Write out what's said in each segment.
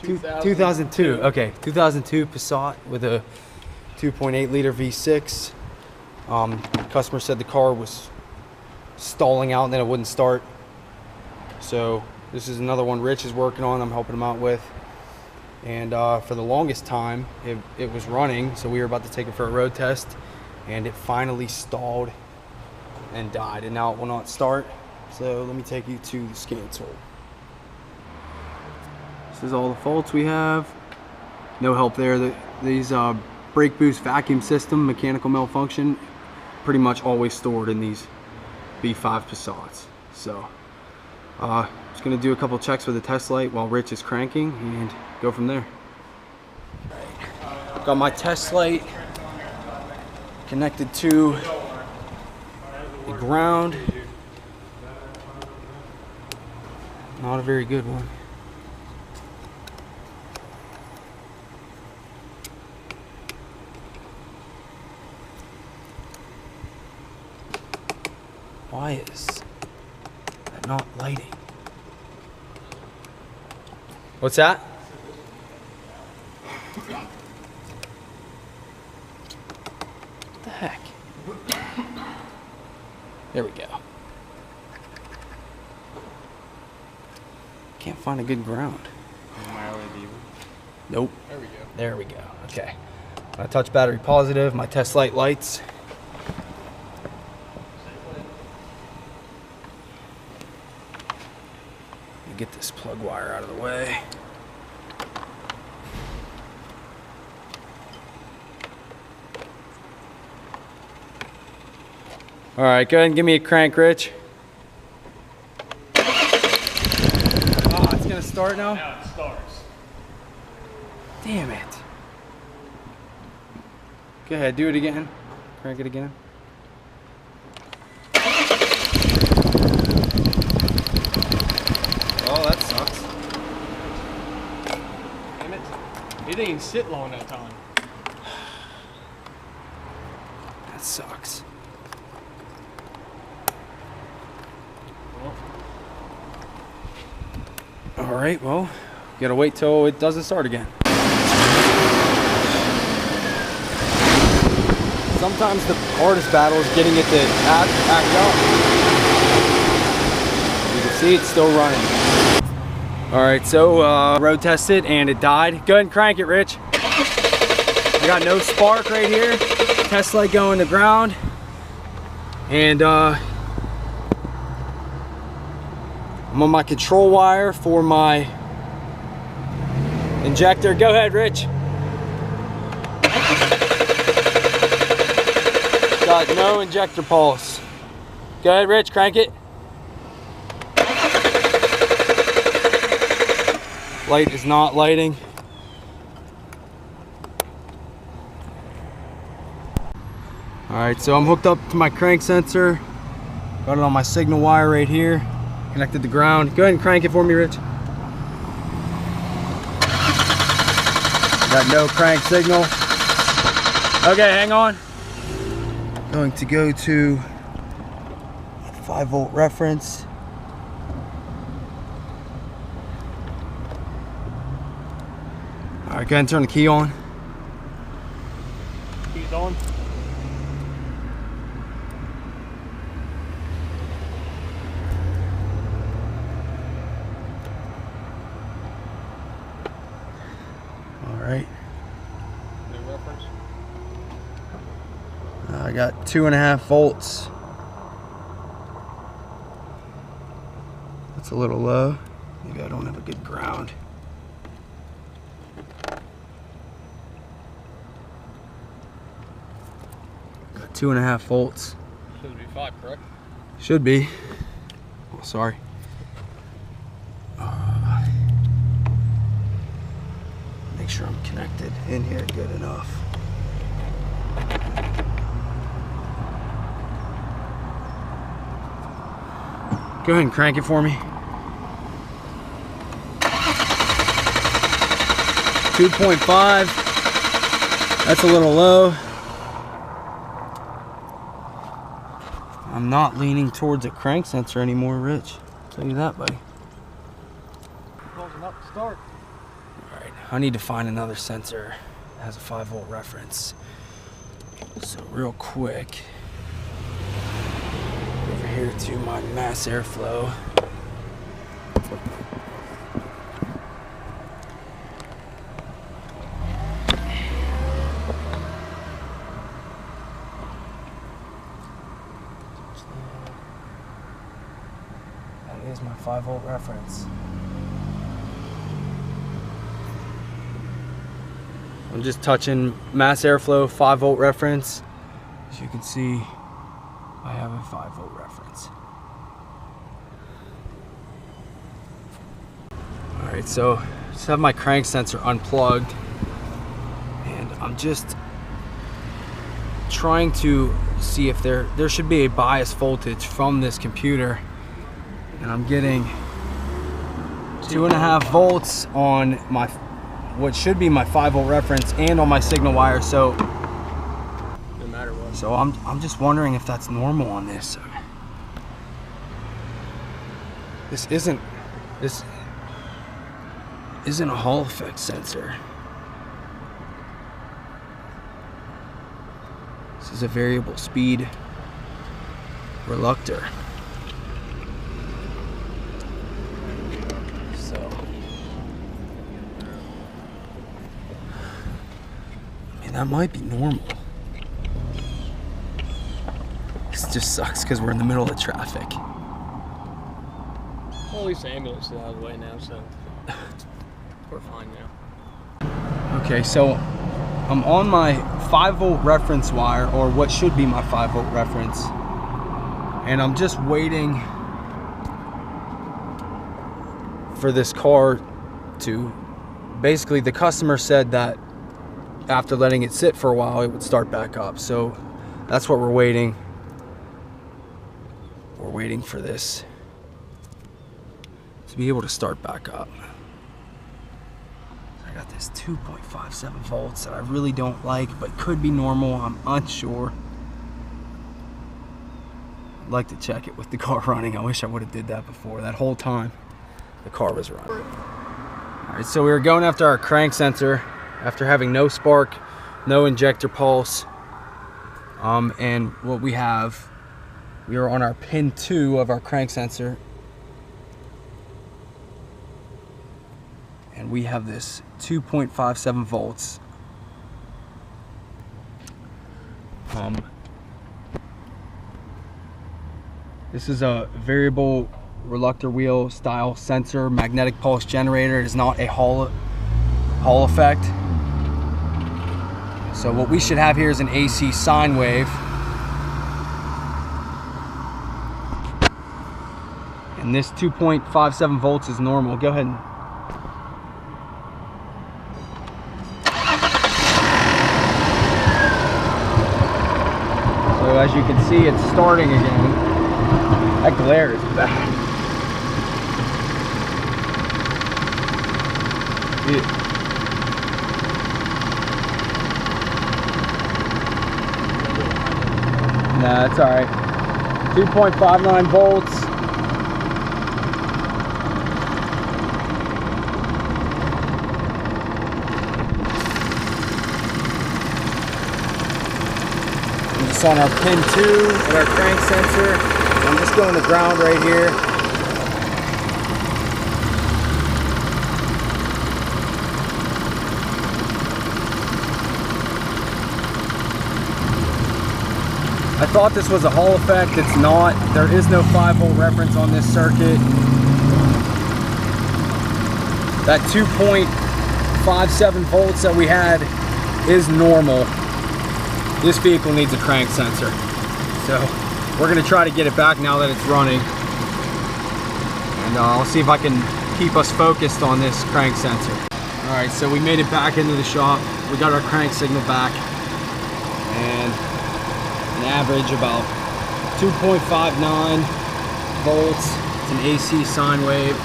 2002. Okay, 2002 Passat with a 2.8 liter V6. Customer said the car was stalling out and then it wouldn't start. So this is another one Rich is working on. I'm helping him out with. And for the longest time, it was running. So we were about to take it for a road test, and it finally stalled and died. And now it will not start. So let me take you to the scan tool. This is all the faults we have. No help there. These brake boost vacuum system, mechanical malfunction, pretty much always stored in these B5 Passats. So just gonna do a couple checks with the test light while Rich is cranking and go from there. Got my test light connected to the ground. Not a very good one. Why is that not lighting? What's that? What the heck? There we go. Can't find a good ground. Nope. There we go. There we go. Okay. When I touch battery positive, my test light lights. Get this plug wire out of the way. All right, go ahead and give me a crank, Rich. Oh, it's gonna start now? Now it starts. Damn it. Go ahead, do it again. Crank it again. Oh, that sucks. Damn it. It didn't even sit long that time. That sucks. All right, well, gotta wait till it doesn't start again. Sometimes the hardest battle is getting it to act up. You can see it's still running. All right, so road tested and it died. Go ahead and crank it, Rich. I got no spark right here. Test light going to ground. And I'm on my control wire for my injector. Go ahead, Rich. Got no injector pulse. Go ahead, Rich, crank it. Light is not lighting. All right, so I'm hooked up to my crank sensor. Got it on my signal wire right here, connected to ground. Go ahead and crank it for me, Rich. Got no crank signal. Okay, hang on. Going to go to 5-volt reference. All right, go ahead and turn the key on. Key's on. All right. New reference. I got 2.5 volts. That's a little low. Maybe I don't have a good ground. Got 2.5 volts. Should be 5, correct? Should be. Oh, sorry. Make sure I'm connected in here good enough. Go ahead and crank it for me. 2.5. That's a little low. I'm not leaning towards a crank sensor anymore, Rich. I'll tell you that, buddy. Closing up to start. All right, I need to find another sensor that has a 5-volt reference. So real quick, over here to my mass airflow. That is my 5-volt reference. I'm just touching mass airflow 5-volt reference. As you can see, I have a 5-volt reference. All right, so just have my crank sensor unplugged, and I'm just trying to see if there should be a bias voltage from this computer, and I'm getting 2.5 volts on my what should be my 5-volt reference and on my signal wire. So No matter what. so I'm just wondering if that's normal on this. This isn't a Hall effect sensor. This is a variable speed reluctor. So that might be normal. This just sucks because we're in the middle of traffic. Well, at least the ambulance is out of the way now, so we're fine now. Okay, so I'm on my 5-volt reference wire, or what should be my 5-volt reference, and I'm just waiting for this car to, basically the customer said that after letting it sit for a while it would start back up, so that's what we're waiting. We're waiting for this to be able to start back up. I got this 2.57 volts that I really don't like, but could be normal. I'm unsure. I'd like to check it with the car running. I wish I would have did that before. That whole time the car was running. All right, so we were going after our crank sensor after having no spark, no injector pulse, and what we have, we are on our pin 2 of our crank sensor, and we have this 2.57 volts. This is a variable reluctor wheel style sensor, magnetic pulse generator. It is not a Hall effect. So what we should have here is an AC sine wave. And this 2.57 volts is normal. Go ahead and so as you can see, it's starting again. That glare is bad. Nah, it's alright. 2.59 volts. I'm just on our pin 2 at our crank sensor. I'm just going to ground right here. I thought this was a Hall effect. It's not. There is no 5-volt reference on this circuit. That 2.57 volts that we had is normal. This vehicle needs a crank sensor. So we're gonna try to get it back now that it's running. And I'll see if I can keep us focused on this crank sensor. All right, so we made it back into the shop. We got our crank signal back. And an average about 2.59 volts. It's an AC sine wave.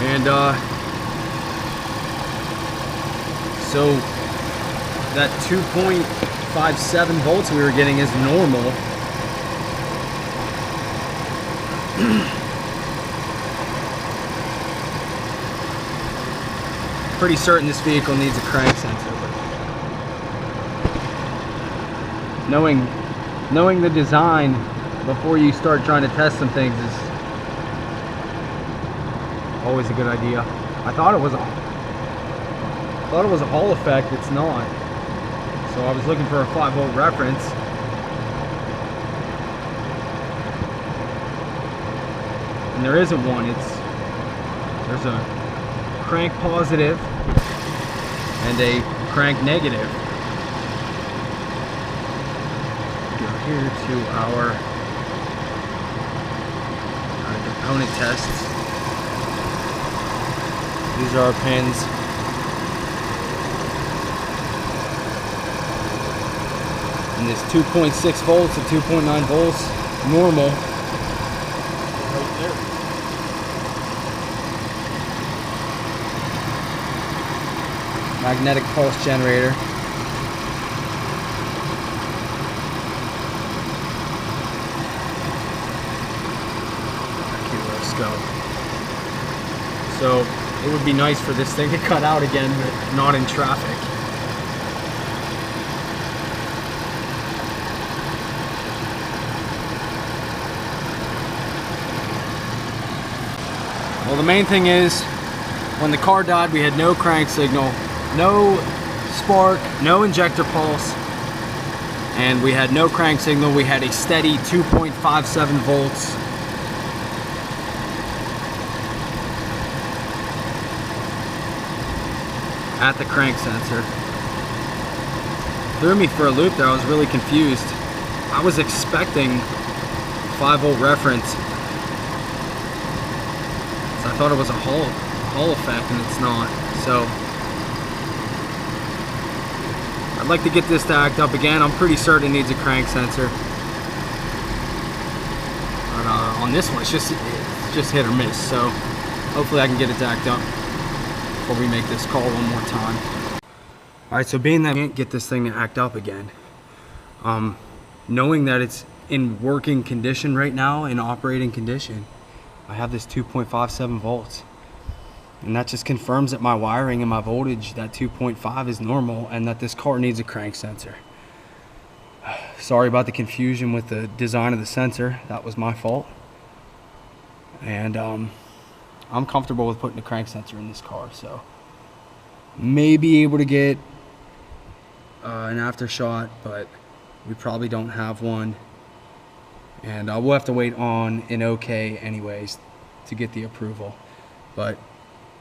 And so that 2.57 volts we were getting is normal. pretty certain this vehicle needs a crank sensor, but knowing the design before you start trying to test some things is always a good idea. I thought it was a Hall effect. It's not. So I was looking for a 5-volt reference. And there isn't one. There's a crank positive and a crank negative. Go here to our component tests. These are our pins. And this 2.6 volts and 2.9 volts normal. Right there. Magnetic pulse generator. Oscilloscope. So it would be nice for this thing to cut out again, but not in traffic. Well, the main thing is, when the car died, we had no crank signal, no spark, no injector pulse, and we had no crank signal. We had a steady 2.57 volts. At the crank sensor. Threw me for a loop there. I was really confused. I was expecting 5-volt reference. So I thought it was a Hall effect, and it's not. So I'd like to get this to act up again. I'm pretty certain it needs a crank sensor. But on this one, it's just hit or miss. So hopefully I can get it to act up before we make this call one more time. Alright, so being that I can't get this thing to act up again, knowing that it's in working condition right now, in operating condition, I have this 2.57 volts. And that just confirms that my wiring and my voltage, that 2.5 is normal, and that this car needs a crank sensor. Sorry about the confusion with the design of the sensor. That was my fault. And I'm comfortable with putting a crank sensor in this car, so may be able to get an aftershot, but we probably don't have one, and we'll have to wait on an okay anyways to get the approval. But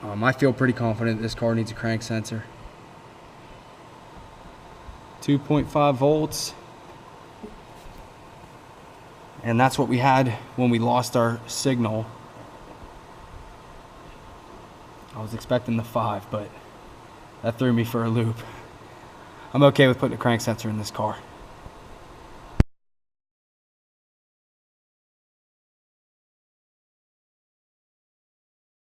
I feel pretty confident this car needs a crank sensor. 2.5 volts, and that's what we had when we lost our signal. I was expecting the 5, but that threw me for a loop. I'm okay with putting a crank sensor in this car.